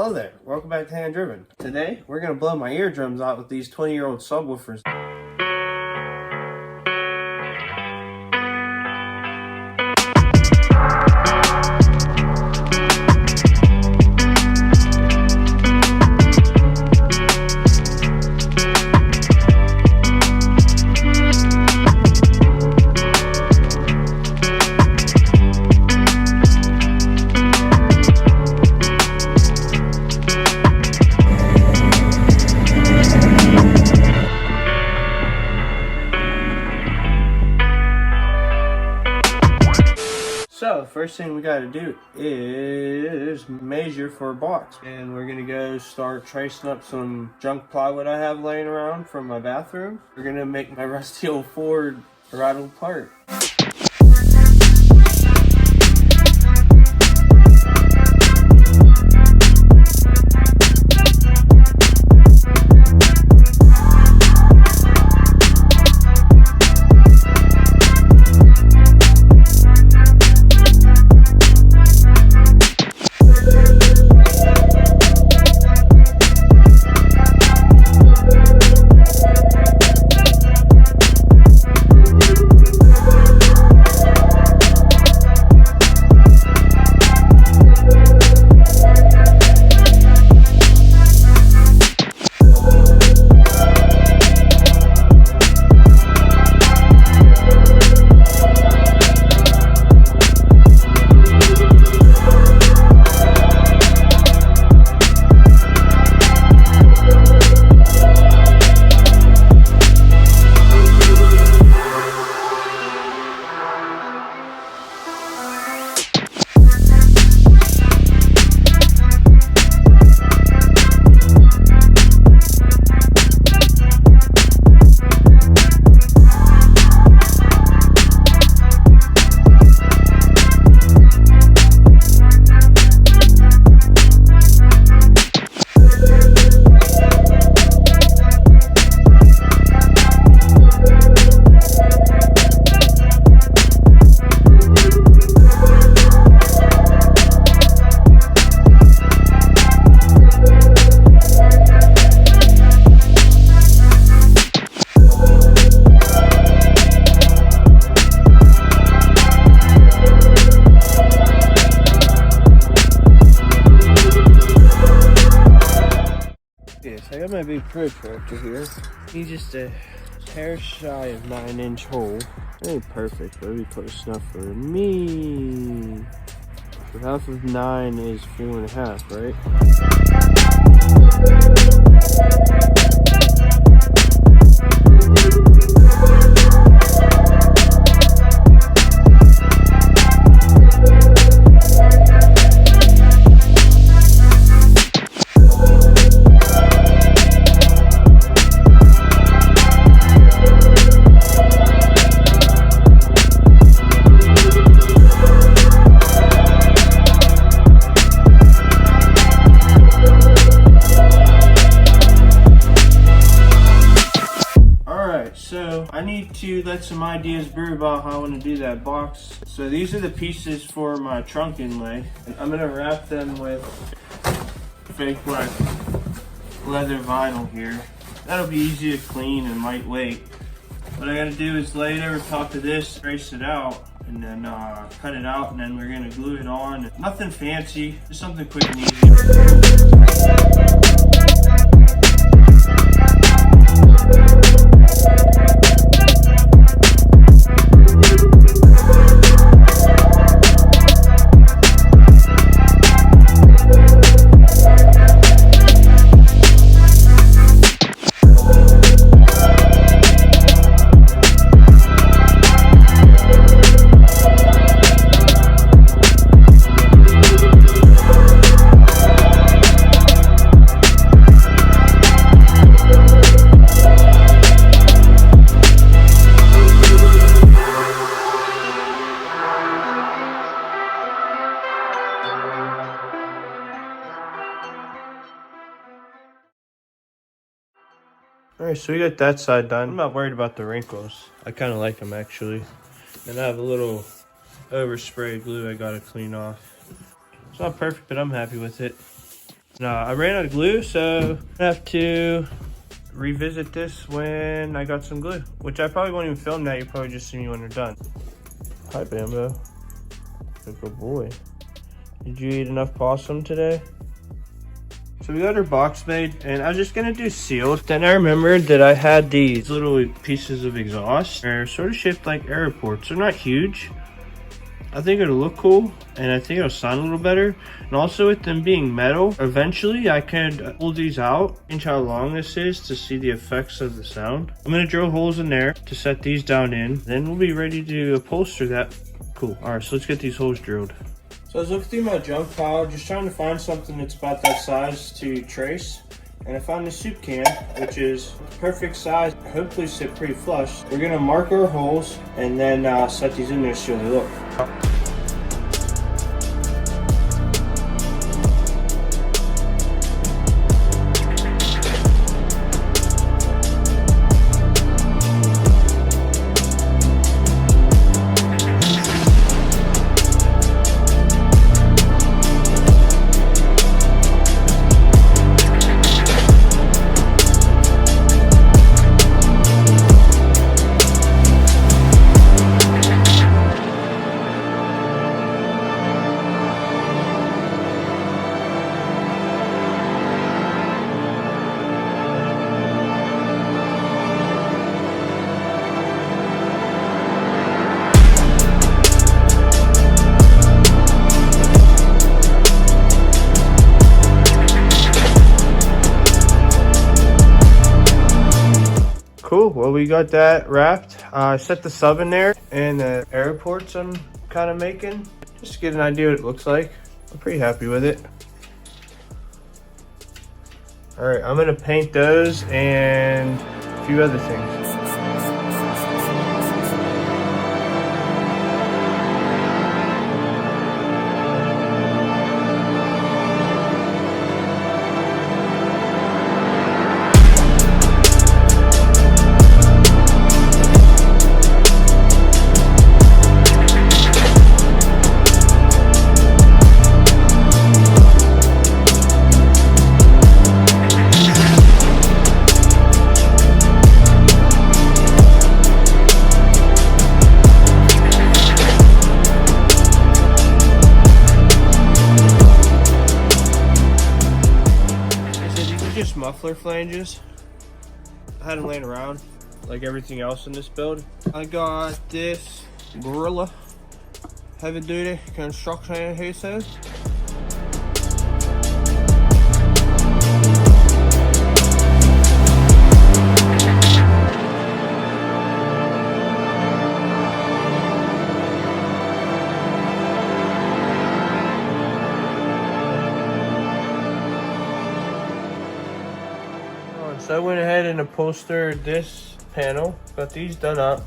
Hello there, welcome back to Hand Driven. Today, we're going to blow my eardrums out with these 20-year-old subwoofers. So, first thing we got to do is measure for a box. And we're going to go start tracing up some junk plywood I have laying around from my bathroom. We're going to make my rusty old Ford rattle apart. Yes, I got my big protractor here. He's just a hair shy of 9-inch hole. Ain't perfect, but it'll be close enough for me. So half of 9 is 4.5, right? So I need to let some ideas brew about how I want to do that box. So these are the pieces for my trunk inlay. And I'm going to wrap them with fake black leather vinyl here. That'll be easy to clean and lightweight. What I got to do is lay it over top of this, trace it out, and then cut it out, and then we're going to glue it on. Nothing fancy, just something quick and easy. Alright, so we got that side done. I'm not worried about the wrinkles. I kind of like them actually. And I have a little overspray glue I gotta clean off. It's not perfect, but I'm happy with it. I ran out of glue, so I have to revisit this when I got some glue, which I probably won't even film that. You'll probably just see me when they're done. Hi, Bambo. Good boy. Did you eat enough possum today? So we got our box made, and I was just gonna do sealed. Then I remembered that I had these little pieces of exhaust. They're sort of shaped like airports. They're not huge. I think it'll look cool, and I think it'll sound a little better. And also with them being metal, eventually I could pull these out, change how long this is to see the effects of the sound. I'm gonna drill holes in there to set these down in. Then we'll be ready to upholster that. Cool. All right, so let's get these holes drilled. So I was looking through my junk pile, just trying to find something that's about that size to trace. And I found this soup can, which is the perfect size, hopefully sit pretty flush. We're gonna mark our holes and then set these in there so they look. Cool, well we got that wrapped. I set the sub in there and the airports I'm kind of making, just to get an idea what it looks like. I'm pretty happy with it. All right, I'm gonna paint those and a few other things. Muffler flanges. I had them laying around like everything else in this build. I got this Gorilla heavy duty construction adhesive. So I went ahead and upholstered this panel, got these done up.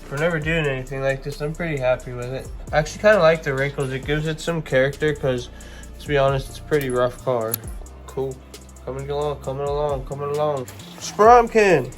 For never doing anything like this, I'm pretty happy with it. I actually kind of like the wrinkles. It gives it some character because, to be honest, it's a pretty rough car. Cool. Coming along, coming along, coming along. Spromkin!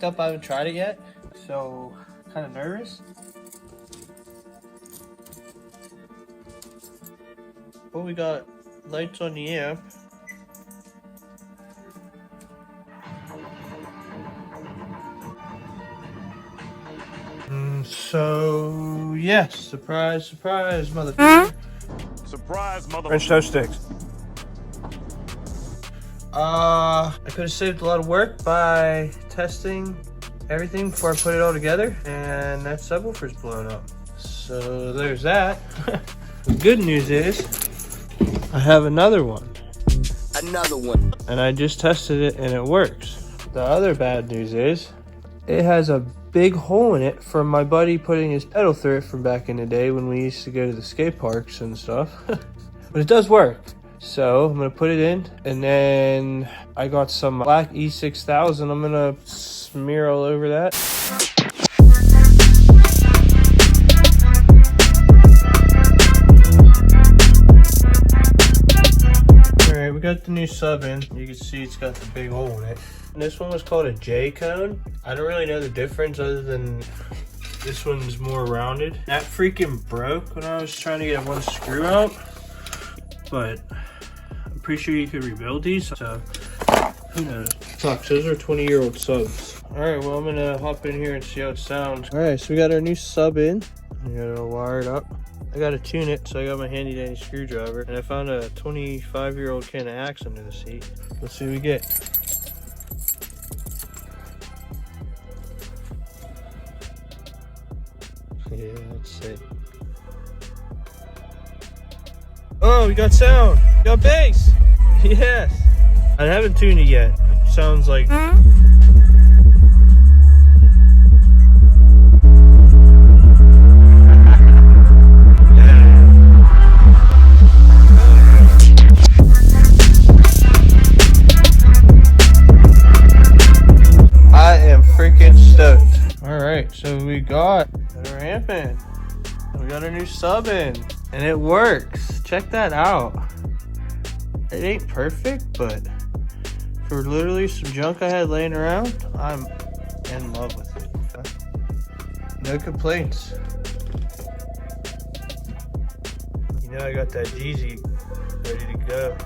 hooked up. I haven't tried it yet, so kind of nervous. Well, we got lights on the amp. So yes, surprise, surprise, motherfucker. Surprise, motherfucker. French toast sticks. I could have saved a lot of work by testing everything before I put it all together, and that subwoofer's blown up. So there's that. The good news is I have another one. And I just tested it and it works. The other bad news is it has a big hole in it from my buddy putting his pedal through it from back in the day when we used to go to the skate parks and stuff. But it does work. So I'm gonna put it in, and then I got some black E6000. I'm gonna smear all over that. Alright, we got the new sub in. You can see it's got the big hole in it. And this one was called a J cone. I don't really know the difference other than this one's more rounded. That freaking broke when I was trying to get one screw out, but I'm pretty sure you could rebuild these, so who knows. Sucks, those are 20-year-old subs. Alright, well I'm gonna hop in here and see how it sounds. Alright, so we got our new sub in. We got it all wired up. I gotta tune it, so I got my handy dandy screwdriver, and I found a 25-year-old can of Axe under the seat. Let's see what we get. Yeah, let's see. Oh, we got sound. We got bass. Yes. I haven't tuned it yet. Sounds like. I am freaking stoked. Alright, so we got our amp in. We got our new sub in. And it works. Check that out. It ain't perfect, but for literally some junk I had laying around, I'm in love with it. No complaints. You know I got that Jeezy ready to go.